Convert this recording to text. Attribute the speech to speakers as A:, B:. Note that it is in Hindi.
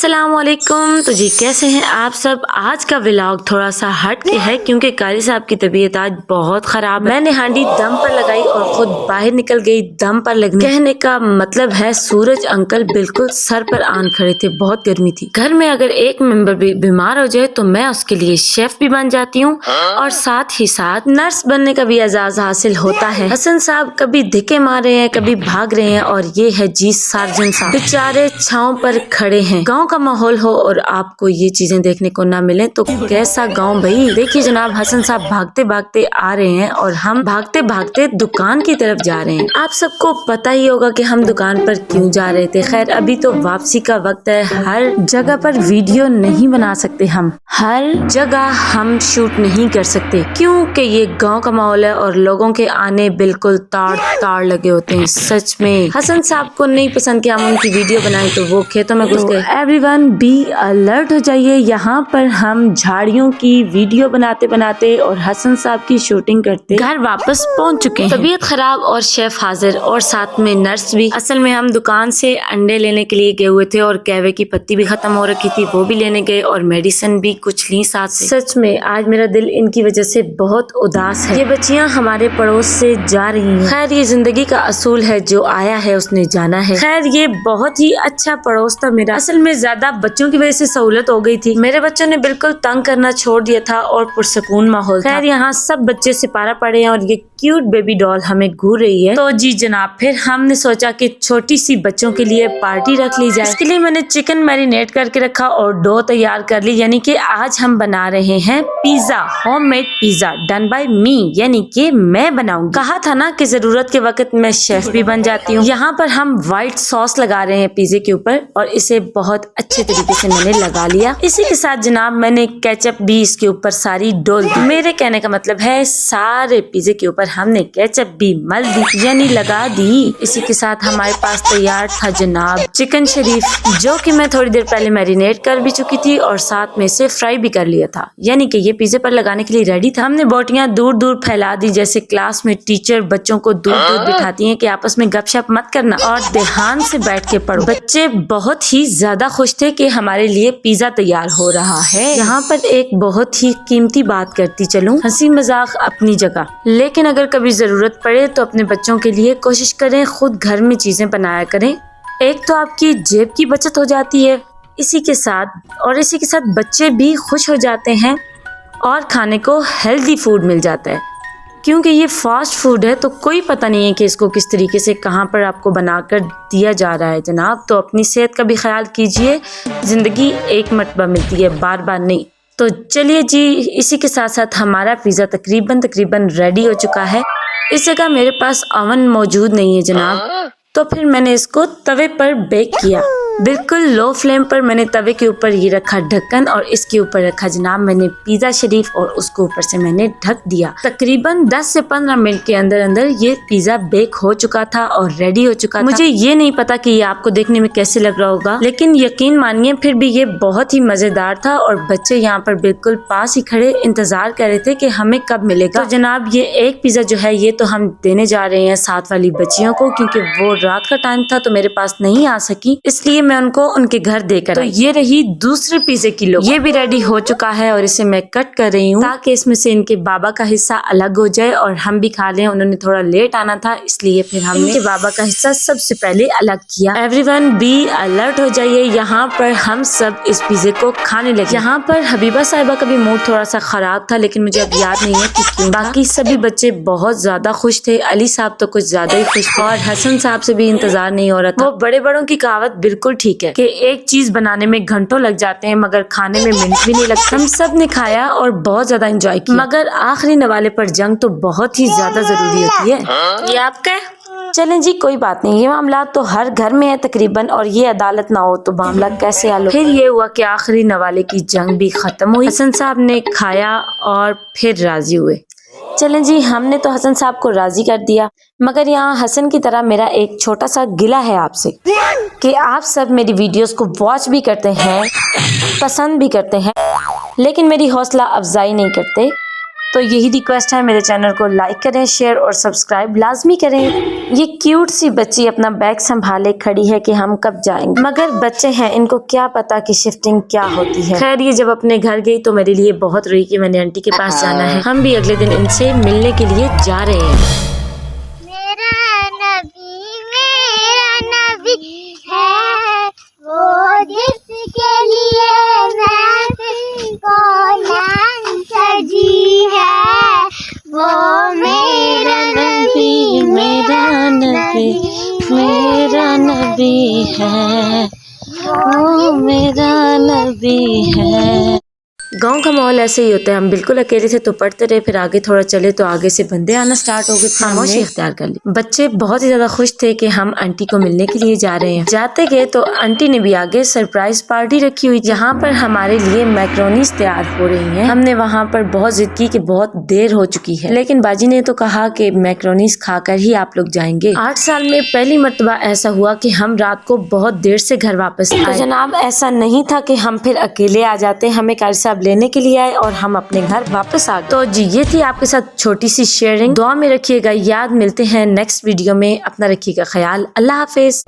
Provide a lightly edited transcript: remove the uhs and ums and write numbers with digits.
A: अस्सलामुअलैकुम। तो जी कैसे हैं आप सब। आज का व्लॉग थोड़ा सा हट के है क्योंकि कारी साहब की तबीयत आज बहुत खराब है। मैंने हांडी दम पर लगाई और खुद बाहर निकल गई दम पर लगने। कहने का मतलब है सूरज अंकल बिल्कुल सर पर आन खड़े थे, बहुत गर्मी थी। घर में अगर एक मेंबर भी बीमार हो जाए तो मैं उसके लिए शेफ भी बन जाती हूँ और साथ ही साथ नर्स बनने का भी एजाज हासिल होता है। हसन साहब कभी धिके मार रहे हैं, कभी भाग रहे हैं और ये है जी सार्जन साहब, बेचारे छांव पर खड़े हैं। गांव का माहौल हो और आपको ये चीजें देखने को ना मिले तो कैसा गांव भाई। देखिए जनाब, हसन साहब भागते भागते आ रहे हैं और हम भागते भागते दुकान की तरफ जा रहे हैं। आप सबको पता ही होगा कि हम दुकान पर क्यों जा रहे थे। खैर अभी तो वापसी का वक्त है। हर जगह पर वीडियो नहीं बना सकते, हम हर जगह हम शूट नहीं कर सकते क्योंकि ये गांव का माहौल है और लोगों के आने बिल्कुल ताड़ ताड़ लगे होते हैं। सच में हसन साहब को नहीं पसंद कि हम उनकी वीडियो बनाएं तो वो खेतों में घुस गए। एवरीवन बी अलर्ट हो जाइए। यहाँ पर हम झाड़ियों की वीडियो बनाते बनाते और हसन साहब की शूटिंग करते घर वापस पहुँच चुके हैं। तबीयत खराब और शेफ हाजिर और साथ में नर्स भी। असल में हम दुकान से अंडे लेने के लिए गए हुए थे और कहवे की पत्ती भी खत्म हो रखी थी, वो भी लेने गए और मेडिसिन भी कुछ ली साथ से। सच में आज मेरा दिल इनकी वजह से बहुत उदास है। ये बच्चियां हमारे पड़ोस से जा रही हैं। खैर ये जिंदगी का असूल है, जो आया है उसने जाना है। खैर ये बहुत ही अच्छा पड़ोस था मेरा। असल में ज्यादा बच्चों की वजह से सहूलत हो गई थी। मेरे बच्चों ने बिल्कुल तंग करना छोड़ दिया था और पुरसकून माहौल था। खैर यहाँ सब बच्चे सिपारा पड़े हैं और ये क्यूट बेबी डॉल हमें घूर रही है। तो जी जनाब, फिर हमने सोचा कि छोटी सी बच्चों के लिए पार्टी रख ली जाए। इसके लिए मैंने चिकन मैरिनेट करके रखा और डो तैयार कर ली। यानी कि आज हम बना रहे हैं pizza, homemade pizza done by me, यानी कि मैं बनाऊंगी। कहा था ना कि जरूरत के वक्त मैं शेफ भी बन जाती हूँ। यहाँ पर हम व्हाइट सॉस लगा रहे हैं पिज्जे के ऊपर और इसे बहुत अच्छे तरीके से मैंने लगा लिया। इसी के साथ जनाब मैंने केचप भी इसके ऊपर सारी डोल दी। मेरे कहने का मतलब है सारे पिज्जे के ऊपर हमने केचप भी मल दी, यानी लगा दी। इसी के साथ हमारे पास तैयार था जनाब चिकन शरीफ, जो कि मैं थोड़ी देर पहले मैरिनेट कर भी चुकी थी और साथ में से फ्राई भी कर लिया था, यानी कि ये पिज्जे पर लगाने के लिए रेडी था। हमने बोटियां दूर दूर फैला दी, जैसे क्लास में टीचर बच्चों को दूर दूर बिठाती हैं कि आपस में गपशप मत करना और ध्यान से बैठ के पढ़ो। बच्चे बहुत ही ज्यादा खुश थे कि हमारे लिए पिज्जा तैयार हो रहा है। यहाँ पर एक बहुत ही कीमती बात करती चलूं, हंसी मजाक अपनी जगह, लेकिन अगर कभी जरूरत पड़े तो अपने बच्चों के लिए कोशिश करें खुद घर में चीजें बनाया करें। एक तो आपकी जेब की बचत हो जाती है, इसी के साथ बच्चे भी खुश हो जाते हैं और खाने को हेल्दी फूड मिल जाता है। क्योंकि ये फास्ट फूड है तो कोई पता नहीं है कि इसको किस तरीके से कहाँ पर आपको बनाकर दिया जा रहा है जनाब। तो अपनी सेहत का भी ख्याल कीजिए, जिंदगी एक मरतबा मिलती है, बार बार नहीं। तो चलिए जी, इसी के साथ साथ हमारा पिज़्ज़ा तकरीबन रेडी हो चुका है। इस जगह मेरे पास ओवन मौजूद नहीं है जनाब, तो फिर मैंने इसको तवे पर बेक किया। बिल्कुल लो फ्लेम पर मैंने तवे के ऊपर ये रखा ढक्कन और इसके ऊपर रखा जनाब मैंने पिज़्ज़ा शरीफ और उसको ऊपर से मैंने ढक दिया। तकरीबन 10 से 15 मिनट के अंदर अंदर ये पिज़्ज़ा बेक हो चुका था और रेडी हो चुका था। मुझे ये नहीं पता कि ये आपको देखने में कैसे लग रहा होगा, लेकिन यकीन मानिए फिर भी ये बहुत ही मजेदार था और बच्चे यहाँ पर बिल्कुल पास ही खड़े इंतजार कर रहे थे कि हमें कब मिलेगा। तो जनाब ये एक पिज़्ज़ा जो है ये तो हम देने जा रहे हैं साथ वाली बच्चियों को, क्योंकि वो रात का टाइम था तो मेरे पास नहीं आ सकी, इसलिए मैं उनको उनके घर देकर। तो ये रही दूसरे पिज़्ज़े की लो, ये भी रेडी हो चुका है और इसे मैं कट कर रही हूँ ताकि इसमें से इनके बाबा का हिस्सा अलग हो जाए और हम भी खा लें। उन्होंने थोड़ा लेट आना था इसलिए फिर हमने इनके बाबा का हिस्सा सबसे पहले अलग किया। एवरीवन बी अलर्ट हो जाइए, यहाँ पर हम सब इस पिज़्ज़े को खाने लगे। यहाँ पर हबीबा साहिबा का भी मूड थोड़ा सा खराब था, लेकिन मुझे अब याद नहीं है कि क्यों। बाकी सभी बच्चे बहुत ज्यादा खुश थे। अली साहब तो कुछ ज्यादा ही खुश थे और हसन साहब से भी इंतजार नहीं हो रहा था। वो बड़े बड़ों की कहावत बिल्कुल ठीक है कि एक चीज बनाने में घंटों लग जाते हैं मगर खाने में मिनट भी नहीं लगता। हम सब ने खाया और बहुत ज्यादा एंजॉय किया, मगर आखिरी नवाले पर जंग तो बहुत ही ज्यादा जरूरी होती है। ये आपका है? चलें जी कोई बात नहीं, ये मामला तो हर घर में है तकरीबन, और ये अदालत ना हो तो मामला कैसे हल हो। फिर ये हुआ कि आखिरी नवाले की जंग भी खत्म हुई। हसन साहब ने खाया और फिर राजी हुए। चलें जी, हमने तो हसन साहब को राजी कर दिया, मगर यहाँ हसन की तरह मेरा एक छोटा सा गिला है आपसे कि आप सब मेरी वीडियोस को वॉच भी करते हैं, पसंद भी करते हैं, लेकिन मेरी हौसला अफजाई नहीं करते। तो यही रिक्वेस्ट है, मेरे चैनल को लाइक करें, शेयर और सब्सक्राइब लाजमी करें। ये क्यूट सी बच्ची अपना बैग संभाले खड़ी है कि हम कब जाएंगे, मगर बच्चे हैं, इनको क्या पता कि शिफ्टिंग क्या होती है। खैर ये जब अपने घर गई तो मेरे लिए बहुत रोई कि मैंने आंटी के पास जाना है। हम भी अगले दिन इनसे मिलने के लिए जा रहे हैं।
B: मेरा नबी है वो जिसके लिए मैं कौन सजी है, वो मेरा नबी,
A: मेरा नबी, मेरा नबी है, वो मेरा नबी है। गांव का माहौल ऐसे ही होता है। हम बिल्कुल अकेले थे तो पढ़ते रहे, फिर आगे थोड़ा चले तो आगे से बंदे आना स्टार्ट हो गए, खामोशी इख्तियार कर ली। बच्चे बहुत ही ज्यादा खुश थे कि हम आंटी को मिलने के लिए जा रहे हैं। जाते गए तो आंटी ने भी आगे सरप्राइज पार्टी रखी हुई, जहाँ पर हमारे लिए मैक्रोनीज तैयार हो रही हैं। हमने वहाँ पर बहुत जिद की कि बहुत देर हो चुकी है, लेकिन बाजी ने तो कहा कि मैक्रोनीज खाकर ही आप लोग जाएंगे। 8 साल में पहली मर्तबा ऐसा हुआ कि हम रात को बहुत देर से घर वापस आए। तो जनाब ऐसा नहीं था कि हम फिर अकेले आ जाते, हमें कारी साहब लेने के लिए आए और हम अपने घर वापस आ गए। तो जी ये थी आपके साथ छोटी सी शेयरिंग। दुआ में रखिएगा याद। मिलते हैं नेक्स्ट वीडियो में। अपना रखिएगा ख्याल। अल्लाह हाफिज।